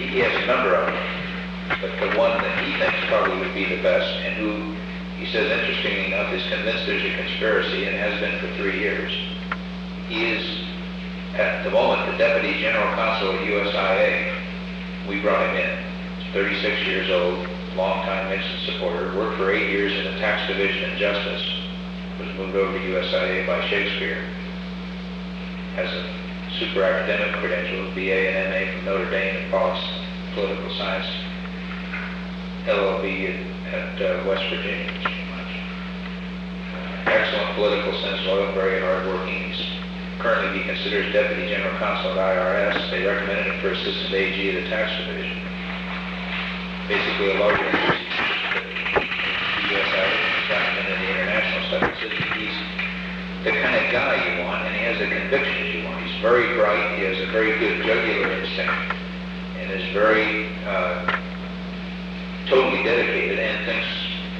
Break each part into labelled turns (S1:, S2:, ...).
S1: he has a number of them, but the one that he thinks probably would be the best, and who, he says, interestingly enough, is convinced there's a conspiracy and has been for 3 years. He is, at the moment, the Deputy General Counsel at USIA. We brought him in. He's 36 years old, longtime Nixon supporter, worked for 8 years in the Tax Division and Justice, was moved over to USIA by Shakespeare, has a super academic credentials, BA and MA from Notre Dame and political science, LLB at West Virginia. Excellent political sense, loyal, very hardworking. He's currently he considers Deputy General Counsel at IRS. They recommended him for Assistant AG of the Tax Division. Basically a larger interest in the USIA, he's gotten into the international stuff. He's the kind of guy you want, and he has the convictions you want. He's very bright, he has a very good jugular instinct, and is very totally dedicated, and thinks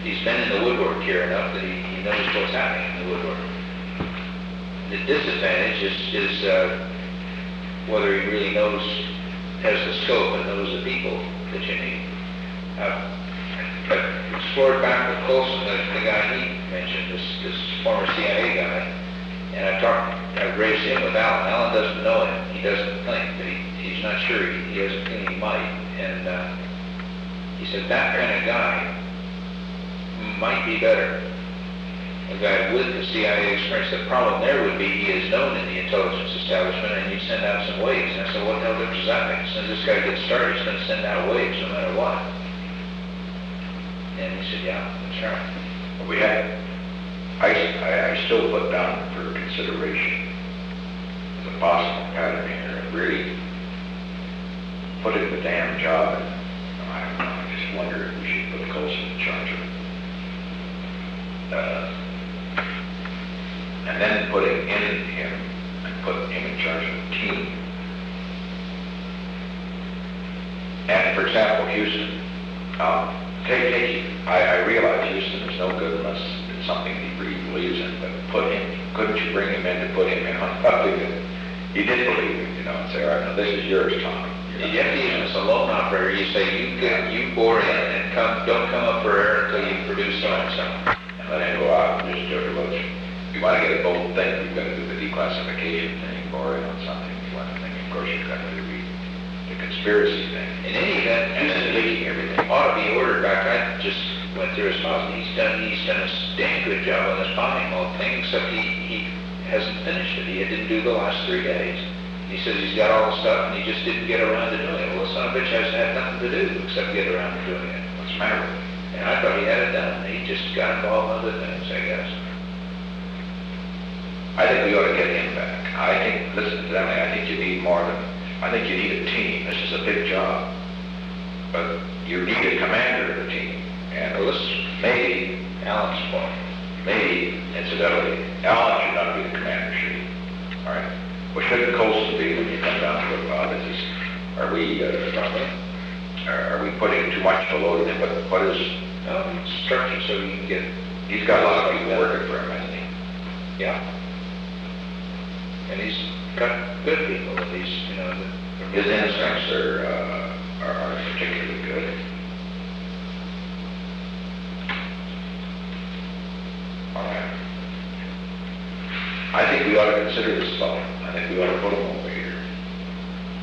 S1: he's been in the woodwork here enough that he knows what's happening in the woodwork. The disadvantage is whether he really knows, has the scope and knows the people that you need. But explored back with Colson, the guy he mentioned, this former CIA guy, and I raised him with Alan. Alan doesn't know him. He doesn't think, but he's not sure. He has a feeling he might. And he said that kind of guy might be better. A guy with the CIA experience. The problem there would be he is known in the intelligence establishment, and you send out some waves. And I said, what the hell difference does that make? As soon as this guy gets started, he's going to send out waves no matter what. And he said, yeah, that's right.
S2: We had, I still put down for consideration the possible pattern here, and really put in the damn job. And, I don't know, I just wonder if we should put Colson in charge of it. And then putting in him and put him in charge of the team. And for example, Houston, I realize Houston is no good unless it's something he really believes in, but couldn't you bring him in to put him in on something that he did believe in, and say, all right, now this is yours, Tom.
S1: You have to use a loan operator. You say, you bore in and don't come up for air until you produce so-and-so.
S2: And let him go out and just do it. Well, if you want to get a bold thing, you've got to do the declassification thing, bore in on something. If you want to think, of course, you've got to do the conspiracy thing.
S1: In any event,
S2: and leaking everything.
S1: Ought to be ordered back. I just went through his files. He's done a damn good job on this bombing whole thing, except he hasn't finished it. He didn't do the last 3 days. He says he's got all the stuff, and he just didn't get around to doing it. Well, the son of a bitch has had nothing to do except get around to doing it.
S2: What's the matter with it?
S1: And I thought he had it done. He just got involved in other things, I guess.
S2: I think we ought to get him back. I think, listen to them, I think you need more than, I think you need a team. This is a big job. But you need a commander of the team. And well, this maybe Alan's point. Maybe, incidentally, Alan should not be the commander, should he? All right. Well, shouldn't Colson be when you come down to it, Bob? Are we putting too much to load in? What is...
S1: structure so you can get...
S2: He's got a lot of people working for him, hasn't he?
S1: Yeah. And he's got good people, at least,
S2: His instincts are particularly good. All right. I think we ought to consider this fellow. I think we ought to put him over here.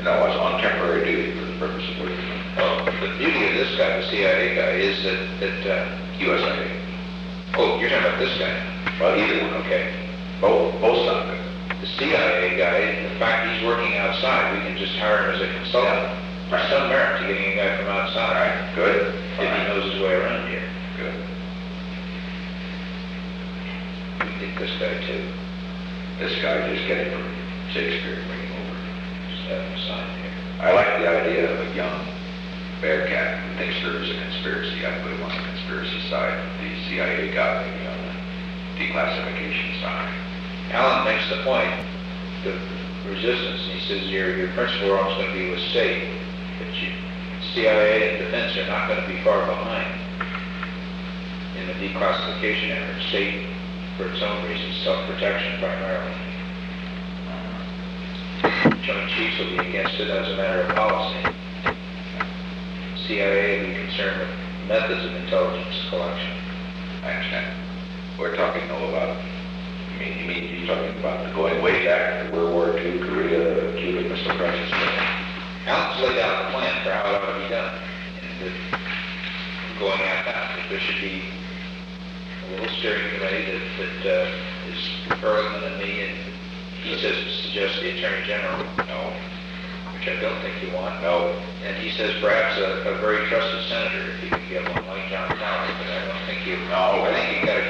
S2: As on temporary duty for the purpose of working.
S1: Oh, the beauty of this guy, the CIA guy, is that
S2: USIA.
S1: Oh, you're talking about this guy?
S2: Well, either one.
S1: Okay.
S2: Both sound good.
S1: The CIA guy, the fact he's working outside, we can just hire him as a consultant. There's some merit to getting a guy from outside.
S2: All right, good.
S1: If he knows his way around here.
S2: Good.
S1: We can get this guy too.
S2: This guy, just get him from Shakespeare and bring him over.
S1: Just have him sign here.
S2: I like the idea of a young bearcat who thinks there is a conspiracy. I'd put him on the conspiracy side. The CIA guy maybe on the declassification side.
S1: Alan makes the point, the resistance, and he says your principal role is going to be with state, but CIA and defense are not going to be far behind in the declassification effort. State, for its own reasons, self-protection primarily. Joint Chiefs will be against it as a matter of policy. CIA would be concerned with methods of intelligence collection.
S2: I understand. We're talking though about, you're talking about going way back to World War II, Korea, Cuban Missile Crisis.
S1: Alan's laid out a plan for how it ought to be done, and going at that. If there should be a little steering committee that is Ehrlichman and me, and he suggests the Attorney General.
S2: No.
S1: Which I don't think you want.
S2: No.
S1: And he says perhaps a very trusted senator, if you can get one like John Towers, but I don't think you.
S2: No.
S1: I think you've got to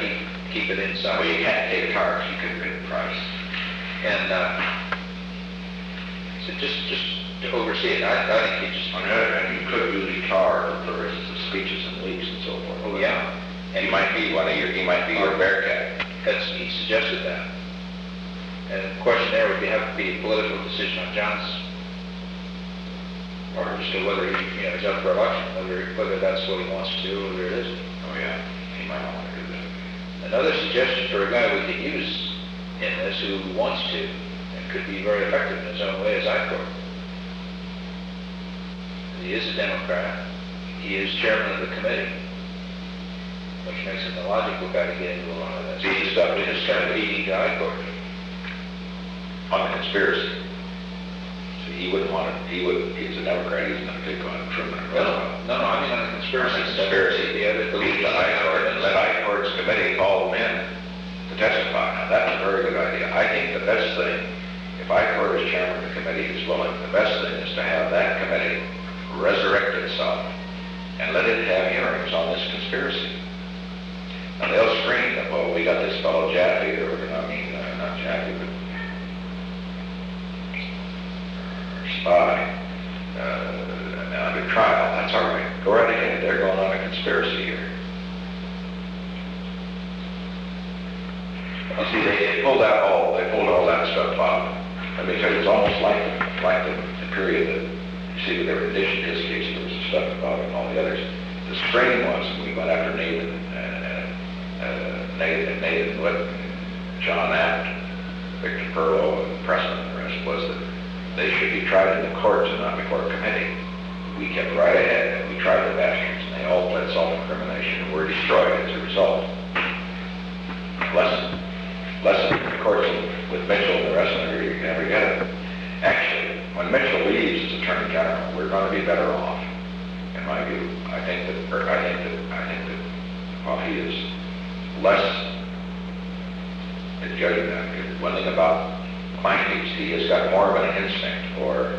S1: keep it inside.
S2: Well, you can't take Towers, you couldn't pay the price.
S1: And so just to oversee it, I think you just.
S2: On the other hand, you could use Tar for his speeches and leaks and so forth.
S1: Oh yeah.
S2: And he might be your Bearcat.
S1: He suggested that. And the question there would have to be a political decision on John's part as to whether he's up for election, whether that's what he wants to do, or whether it isn't.
S2: Oh yeah, he might want to do that.
S1: Another suggestion for a guy we could use in this who wants to, and could be very effective in his own way, is Eichorn. He is a Democrat. He is chairman of the committee, which makes him the logical guy to get into a lot of this.
S2: He's stuck in his
S1: kind of leading to Eichorn.
S2: On the conspiracy. So he wouldn't want it, he's a Democrat, he's going to take on Truman.
S1: No, I mean on the conspiracy.
S2: The lead to Eichorn, and let Eichorn's committee call them in to testify. Now, that's a very good idea. I think the best thing, if Eichorn is chairman of the committee is willing, the best thing is to have that committee resurrect itself and let it have hearings on this conspiracy. Now, they'll scream that, well, we got this fellow Jaffe, not Jaffe, but spy, under trial. That's all right. Go right ahead. They're going on a conspiracy here. You see, they pulled all that stuff out. Let me tell you, it's almost like the period that, you see, with their edition of his case, there was some stuff about it and all the others. The strain was, when we went after Nathan Wood, John Abt, Victor Perlow, and Pressman, and the rest, was that they should be tried in the courts and not before a committee. We kept right ahead, and we tried the bastards, and they all pled self-incrimination and were destroyed as a result. Lesson in the courts with Mitchell and the rest of it, you can never get it. Actually, when Mitchell leaves as Attorney General, we're going to be better off, in my view. I think that while he is less at judging that, one thing about Kleindienst, he has got more of an instinct for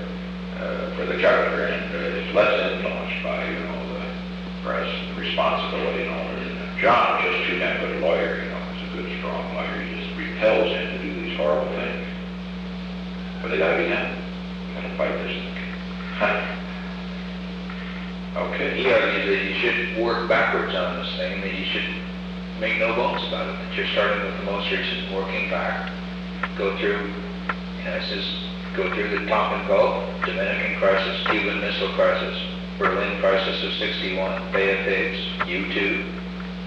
S2: the juggler and is less influenced by, the press and the responsibility and all that. John is just too damn good a lawyer, he's a good, strong lawyer. He just repels him to do these horrible things. But they gotta be done. We gotta fight this thing. Okay.
S1: He argues that you should work backwards on this thing, that you should make no bones about it, that you're starting with the most recent, working back, go through, go through the Tonkin Gulf, Dominican crisis, Cuban Missile Crisis, Berlin crisis of 61, Bay of Pigs, U-2,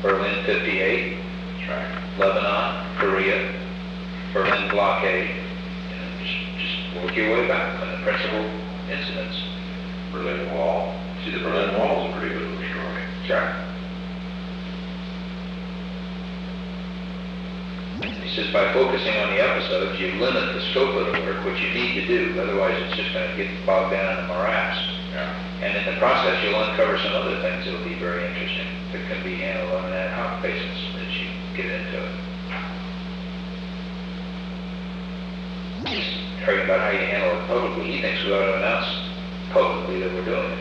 S1: Berlin 58,
S2: That's right.
S1: Lebanon, Korea, Berlin blockade, just work your way back on the principal incidents.
S2: Berlin Wall. See, the Berlin Wall is a pretty good story.
S1: That's right. He says by focusing on the episodes, you limit the scope of the work, which you need to do, otherwise it's just going to get bogged down in the morass.
S2: Yeah. And
S1: in the process, you'll uncover some other things that will be very interesting, that can be handled on an ad hoc basis as you get into it. He's talking about how you handle it publicly. He thinks we ought to announce publicly that we're doing it.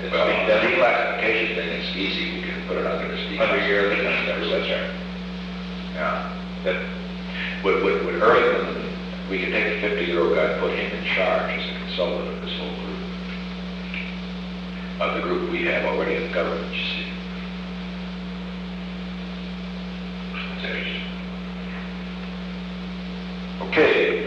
S1: It's
S2: well,
S1: being
S2: the
S1: done
S2: declassification thing is easy. We can put it under this
S1: under your legal numbers, that's right.
S2: Yeah. But with Ehrlichman, we could take a 50-year-old guy and put him in charge as a consultant of this whole group. Of the group we have already in government, you see. It's interesting. Okay.